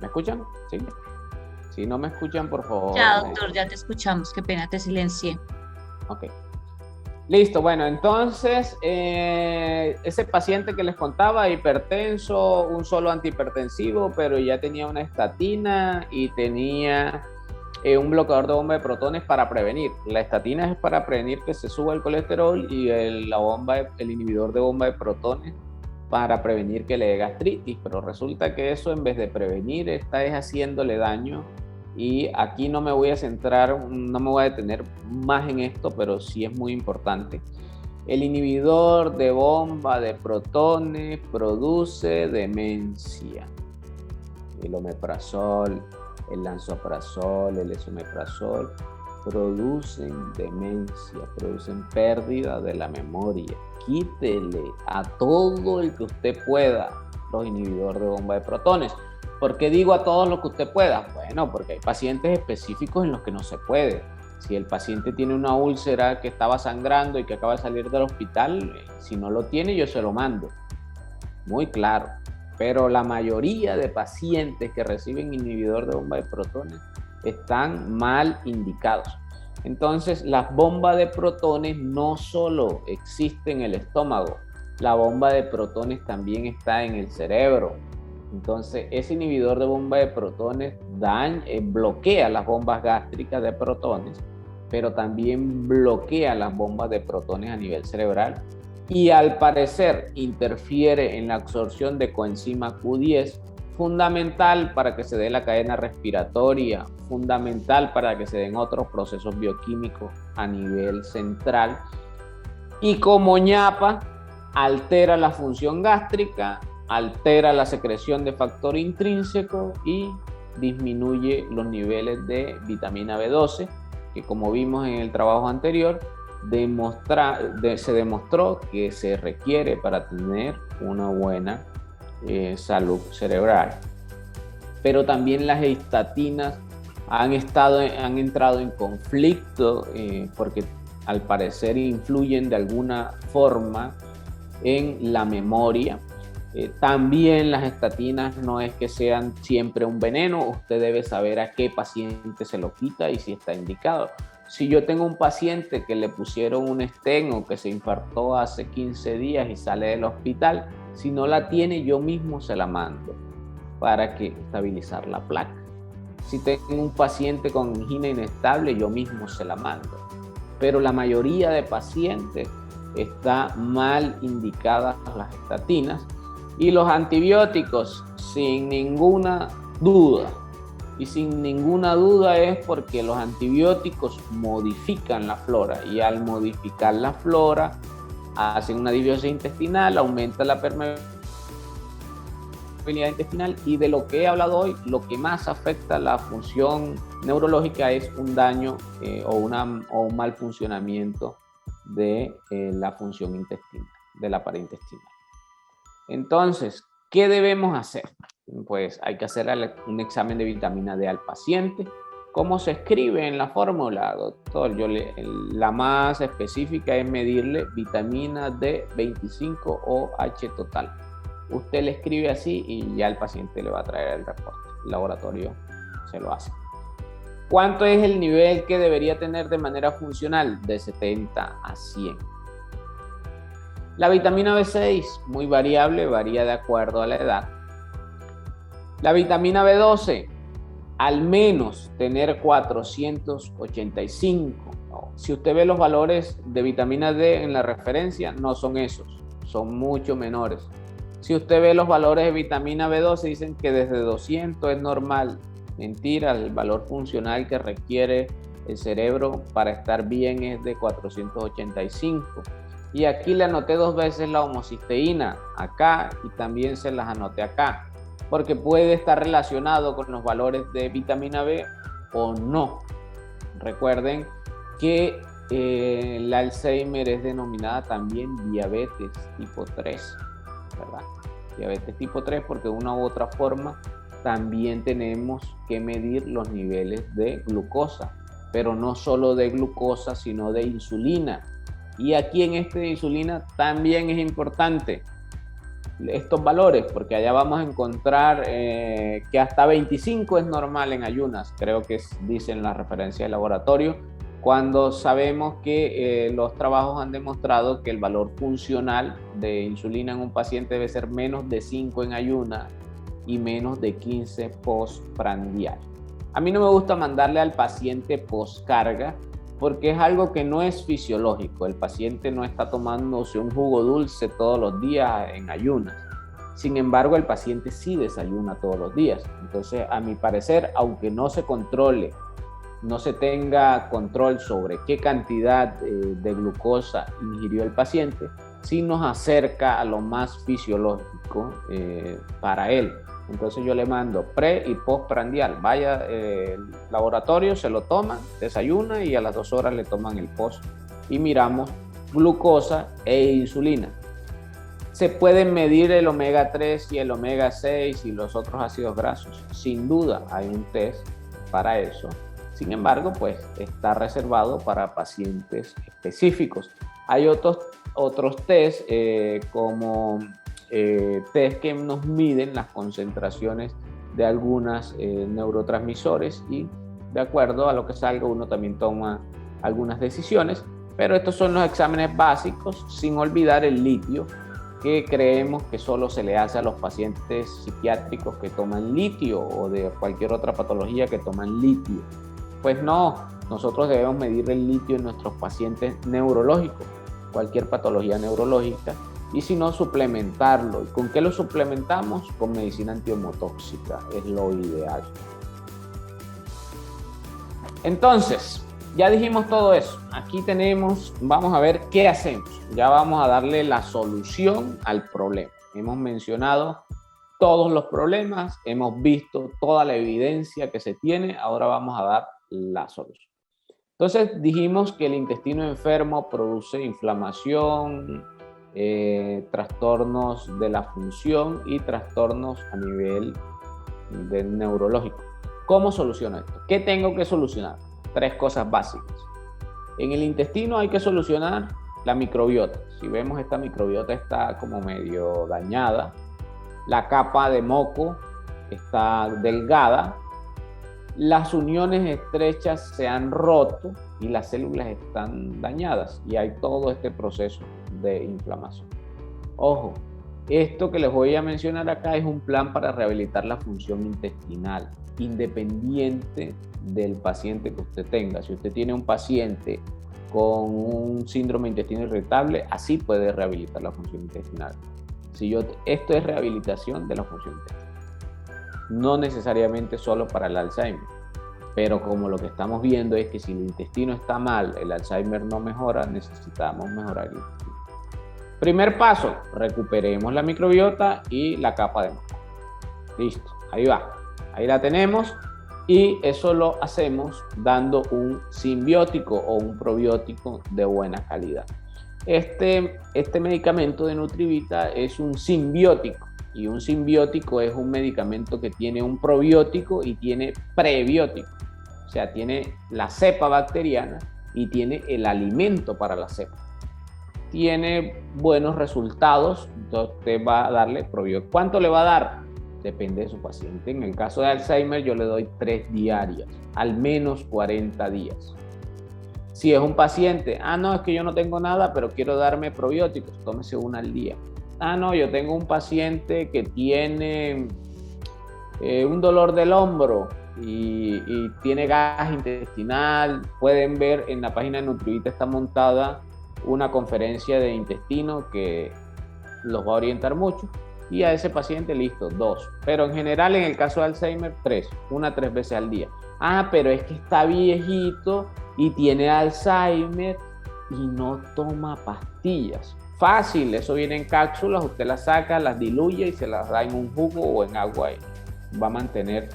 A: ¿Me escuchan? Sí. Si no me escuchan, por favor.
B: Ya, doctor, ya te escuchamos. Qué pena, te silencié.
A: Ok. Listo, bueno, entonces ese paciente que les contaba, hipertenso, un solo antihipertensivo, pero ya tenía una estatina y tenía un bloqueador de bomba de protones para prevenir. La estatina es para prevenir que se suba el colesterol y el inhibidor de bomba de protones para prevenir que le dé gastritis, pero resulta que eso en vez de prevenir está haciéndole daño. Y aquí no me voy a centrar, no me voy a detener más en esto, pero sí es muy importante. El inhibidor de bomba de protones produce demencia. El omeprazol, el lansoprazol, el esomeprazol producen demencia, producen pérdida de la memoria. Quítele a todo el que usted pueda los inhibidores de bomba de protones. ¿Por qué digo a todos los que usted pueda? Bueno, porque hay pacientes específicos en los que no se puede. Si el paciente tiene una úlcera que estaba sangrando y que acaba de salir del hospital, si no lo tiene, yo se lo mando. Muy claro. Pero la mayoría de pacientes que reciben inhibidor de bomba de protones están mal indicados. Entonces, las bombas de protones no solo existen en el estómago, la bomba de protones también está en el cerebro. Entonces, ese inhibidor de bomba de protones bloquea las bombas gástricas de protones, pero también bloquea las bombas de protones a nivel cerebral y al parecer interfiere en la absorción de coenzima Q10, fundamental para que se dé la cadena respiratoria, fundamental para que se den otros procesos bioquímicos a nivel central. Y como ñapa, altera la función gástrica, altera la secreción de factor intrínseco y disminuye los niveles de vitamina B12, que como vimos en el trabajo anterior, se demostró que se requiere para tener una buena salud cerebral. Pero también las estatinas han entrado en conflicto porque al parecer influyen de alguna forma en la memoria. También las estatinas no es que sean siempre un veneno, usted debe saber a qué paciente se lo quita y si está indicado. Si yo tengo un paciente que le pusieron un stent o que se infartó hace 15 días y sale del hospital, si no la tiene, yo mismo se la mando para que estabilizar la placa. Si tengo un paciente con angina inestable, yo mismo se la mando. Pero la mayoría de pacientes está mal indicadas las estatinas y los antibióticos, sin ninguna duda. Y sin ninguna duda es porque los antibióticos modifican la flora y al modificar la flora hacen una disbiosis intestinal, aumenta la permeabilidad intestinal y de lo que he hablado hoy, lo que más afecta la función neurológica es un daño o un mal funcionamiento de la función intestinal, de la pared intestinal. Entonces, ¿qué debemos hacer? Pues hay que hacer un examen de vitamina D al paciente. ¿Cómo se escribe en la fórmula, doctor? La más específica es medirle vitamina D25 OH total. Usted le escribe así y ya el paciente le va a traer el reporte. El laboratorio se lo hace. ¿Cuánto es el nivel que debería tener de manera funcional? De 70 a 100. La vitamina B6, muy variable, varía de acuerdo a la edad. La vitamina B12, al menos tener 485. Si usted ve los valores de vitamina D en la referencia, no son esos, son mucho menores. Si usted ve los valores de vitamina B12, dicen que desde 200 es normal. Mentira, el valor funcional que requiere el cerebro para estar bien es de 485. Y aquí le anoté 2 veces la homocisteína, acá, y también se las anoté acá, porque puede estar relacionado con los valores de vitamina B o no. Recuerden que el Alzheimer es denominada también diabetes tipo 3, ¿verdad? Diabetes tipo 3 porque de una u otra forma también tenemos que medir los niveles de glucosa, pero no solo de glucosa, sino de insulina. Y aquí en este de insulina también es importante estos valores, porque allá vamos a encontrar que hasta 25 es normal en ayunas, creo que dicen las referencias de laboratorio, cuando sabemos que los trabajos han demostrado que el valor funcional de insulina en un paciente debe ser menos de 5 en ayuna y menos de 15 postprandial. A mí no me gusta mandarle al paciente postcarga porque es algo que no es fisiológico. El paciente no está tomándose un jugo dulce todos los días en ayunas. Sin embargo, el paciente sí desayuna todos los días. Entonces, a mi parecer, aunque no se controle, no se tenga control sobre qué cantidad de glucosa ingirió el paciente, sí nos acerca a lo más fisiológico para él. Entonces yo le mando pre y postprandial. Vaya al laboratorio, se lo toman, desayuna y a las 2 horas le toman el post y miramos glucosa e insulina. Se pueden medir el omega 3 y el omega 6 y los otros ácidos grasos. Sin duda hay un test para eso. Sin embargo, pues está reservado para pacientes específicos. Hay otros test como test que nos miden las concentraciones de algunos neurotransmisores y de acuerdo a lo que salga uno también toma algunas decisiones, pero estos son los exámenes básicos, sin olvidar el litio, que creemos que solo se le hace a los pacientes psiquiátricos que toman litio o de cualquier otra patología que toman litio. Pues no, nosotros debemos medir el litio en nuestros pacientes neurológicos, cualquier patología neurológica, y si no, suplementarlo. ¿Y con qué lo suplementamos? Con medicina antiehomotóxica, es lo ideal. Entonces, ya dijimos todo eso. Aquí tenemos, vamos a ver qué hacemos. Ya vamos a darle la solución al problema. Hemos mencionado todos los problemas, hemos visto toda la evidencia que se tiene, ahora vamos a dar la solución. Entonces dijimos que el intestino enfermo produce inflamación, trastornos de la función y trastornos a nivel neurológico. ¿Cómo soluciono esto? ¿Qué tengo que solucionar? 3 cosas básicas. En el intestino hay que solucionar la microbiota. Si vemos, esta microbiota está como medio dañada. La capa de moco está delgada. Las uniones estrechas se han roto y las células están dañadas y hay todo este proceso de inflamación. Ojo, esto que les voy a mencionar acá es un plan para rehabilitar la función intestinal, independiente del paciente que usted tenga. Si usted tiene un paciente con un síndrome de intestino irritable, así puede rehabilitar la función intestinal. Esto es rehabilitación de la función intestinal. No necesariamente solo para el Alzheimer, pero como lo que estamos viendo es que si el intestino está mal, el Alzheimer no mejora, necesitamos mejorar el intestino. Primer paso, recuperemos la microbiota y la capa de moco. Listo, ahí va, ahí la tenemos y eso lo hacemos dando un simbiótico o un probiótico de buena calidad. Este medicamento de Nutrivita es un simbiótico. Y un simbiótico es un medicamento que tiene un probiótico y tiene prebiótico. O sea, tiene la cepa bacteriana y tiene el alimento para la cepa. Tiene buenos resultados, entonces usted va a darle probiótico. ¿Cuánto le va a dar? Depende de su paciente. En el caso de Alzheimer yo le doy 3 diarias, al menos 40 días. Si es un paciente, no, es que yo no tengo nada, pero quiero darme probióticos, tómese 1 al día. No, yo tengo un paciente que tiene un dolor del hombro y tiene gas intestinal. Pueden ver en la página de Nutrivita está montada una conferencia de intestino que los va a orientar mucho. Y a ese paciente, listo, 2. Pero en general, en el caso de Alzheimer, 3. 1 a 3 veces al día. Pero es que está viejito y tiene Alzheimer y no toma pastillas. Fácil, eso viene en cápsulas, usted las saca, las diluye y se las da en un jugo o en agua y va a mantener,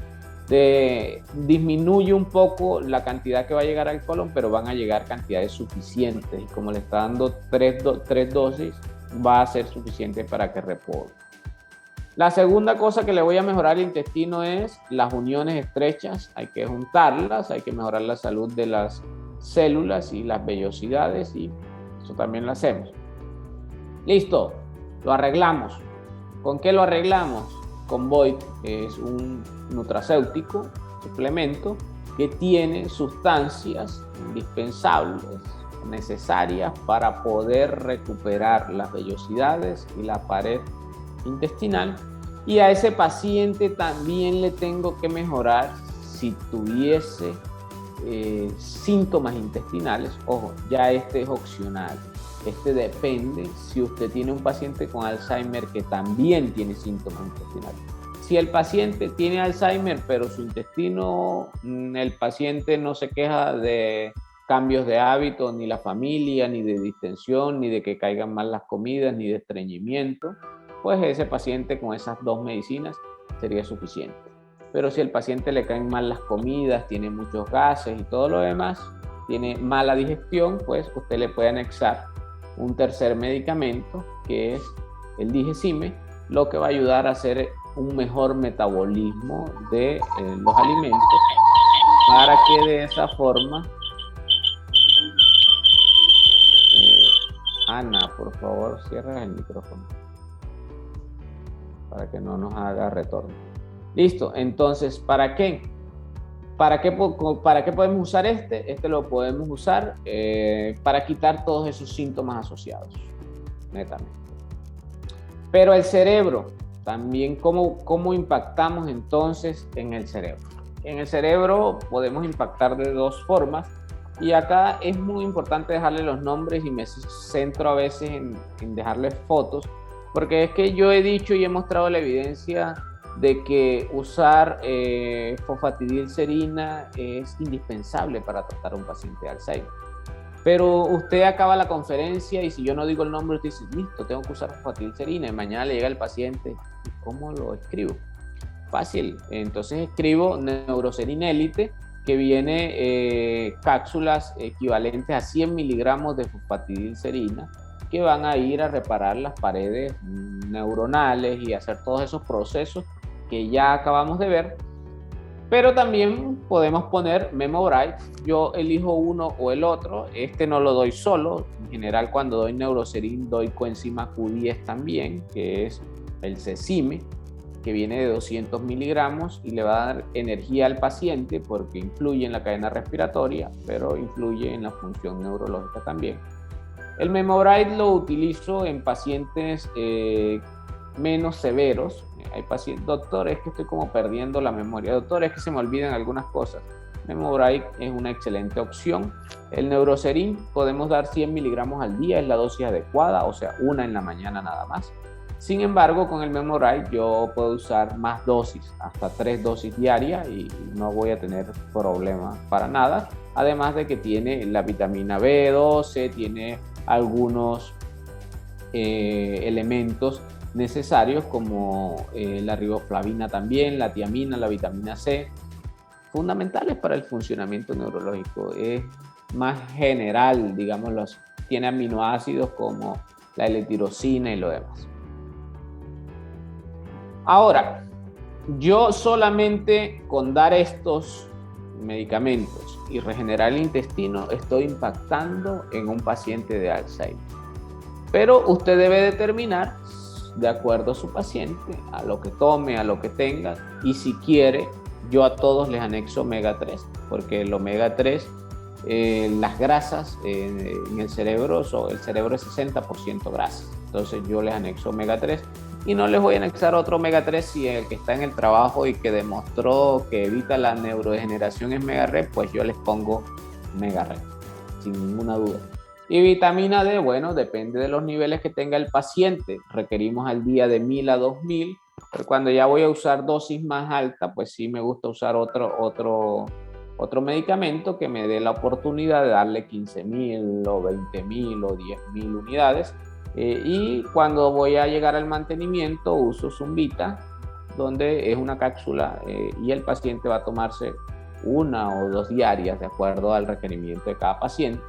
A: disminuye un poco la cantidad que va a llegar al colon, pero van a llegar cantidades suficientes y como le está dando 3 dosis, va a ser suficiente para que repose. La segunda cosa que le voy a mejorar al intestino es las uniones estrechas, hay que juntarlas, hay que mejorar la salud de las células y las vellosidades y eso también lo hacemos. Listo, lo arreglamos. ¿Con qué lo arreglamos? Con Void, que es un nutracéutico, suplemento, que tiene sustancias indispensables, necesarias para poder recuperar las vellosidades y la pared intestinal. Y a ese paciente también le tengo que mejorar si tuviese síntomas intestinales. Ojo, ya este es opcional. Este depende si usted tiene un paciente con Alzheimer que también tiene síntomas intestinales. Si el paciente tiene Alzheimer, pero su intestino, el paciente no se queja de cambios de hábito, ni la familia, ni de distensión, ni de que caigan mal las comidas, ni de estreñimiento, pues ese paciente con esas dos medicinas sería suficiente. Pero si al paciente le caen mal las comidas, tiene muchos gases y todo lo demás, tiene mala digestión, pues usted le puede anexar un tercer medicamento, que es el Digecime, lo que va a ayudar a hacer un mejor metabolismo de los alimentos, para que de esa forma... Ana, por favor, cierra el micrófono para que no nos haga retorno. Listo, entonces, ¿para qué? ¿Para qué podemos usar este? Este lo podemos usar para quitar todos esos síntomas asociados, netamente. Pero el cerebro, también, ¿cómo impactamos entonces en el cerebro? En el cerebro podemos impactar de dos formas, y acá es muy importante dejarle los nombres, y me centro a veces en dejarles fotos, porque es que yo he dicho y he mostrado la evidencia de que usar fosfatidilcerina es indispensable para tratar a un paciente de Alzheimer. Pero usted acaba la conferencia y si yo no digo el nombre, usted dice, listo, tengo que usar fosfatidilcerina, y mañana le llega el paciente, ¿cómo lo escribo? Fácil, entonces escribo Neurocerin Elite, que viene cápsulas equivalentes a 100 miligramos de fosfatidilcerina, que van a ir a reparar las paredes neuronales y hacer todos esos procesos que ya acabamos de ver. Pero también podemos poner Memobrite. Yo elijo uno o el otro. Este no lo doy solo. En general, cuando doy Neurocerin, doy coenzima Q10 también, que es el Cecime, que viene de 200 miligramos y le va a dar energía al paciente porque influye en la cadena respiratoria, pero influye en la función neurológica también. El Memobrite lo utilizo en pacientes menos severos. Hay pacientes, doctor, es que estoy como perdiendo la memoria. Doctor, es que se me olvidan algunas cosas. Memobrite es una excelente opción. El Neurocerin podemos dar 100 miligramos al día, es la dosis adecuada, o sea, una en la mañana nada más. Sin embargo, con el Memobrite yo puedo usar más dosis, hasta 3 dosis diarias, y no voy a tener problema para nada. Además de que tiene la vitamina B12, tiene algunos elementos necesarios como la riboflavina también, la tiamina, la vitamina C, fundamentales para el funcionamiento neurológico. Es más general, digámoslo así. Tiene aminoácidos como la L-tirosina y lo demás. Ahora, yo solamente con dar estos medicamentos y regenerar el intestino estoy impactando en un paciente de Alzheimer. Pero usted debe determinar, de acuerdo a su paciente, a lo que tome, a lo que tenga, y si quiere, yo a todos les anexo omega 3, porque el omega 3, las grasas en el cerebro es 60% grasas, entonces yo les anexo omega 3, y no les voy a anexar otro omega 3 si el que está en el trabajo y que demostró que evita la neurodegeneración es Megared, pues yo les pongo Megared, sin ninguna duda. Y vitamina D, bueno, depende de los niveles que tenga el paciente. Requerimos al día de 1000 a 2000, pero cuando ya voy a usar dosis más alta, pues sí me gusta usar otro medicamento que me dé la oportunidad de darle 15.000 o 20.000 o 10.000 unidades. Y cuando voy a llegar al mantenimiento uso Zumbita, donde es una cápsula y el paciente va a tomarse 1 o 2 diarias de acuerdo al requerimiento de cada paciente.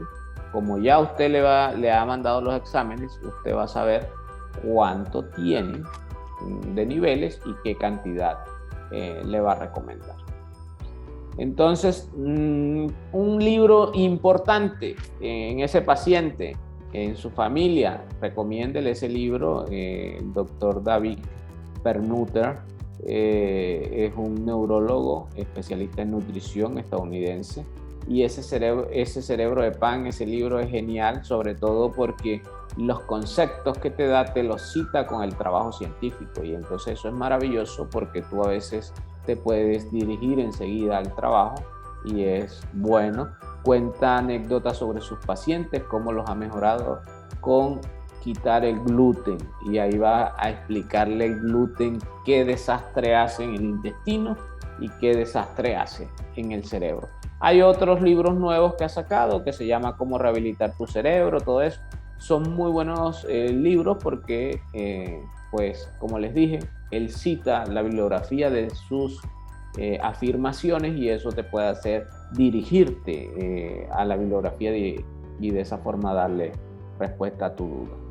A: Como ya usted le ha mandado los exámenes, usted va a saber cuánto tiene de niveles y qué cantidad le va a recomendar. Entonces, un libro importante en ese paciente, en su familia, recomiéndele ese libro, el doctor David Perlmutter, es un neurólogo especialista en nutrición estadounidense. Y ese cerebro de pan, ese libro es genial, sobre todo porque los conceptos que te da te los cita con el trabajo científico, y entonces eso es maravilloso porque tú a veces te puedes dirigir enseguida al trabajo y es bueno. Cuenta anécdotas sobre sus pacientes, cómo los ha mejorado con quitar el gluten, y ahí va a explicarle el gluten qué desastre hace en el intestino y qué desastre hace en el cerebro. Hay otros libros nuevos que ha sacado que se llama Cómo rehabilitar tu cerebro, todo eso. Son muy buenos libros porque, pues, como les dije, él cita la bibliografía de sus afirmaciones, y eso te puede hacer dirigirte a la bibliografía y de esa forma darle respuesta a tu duda.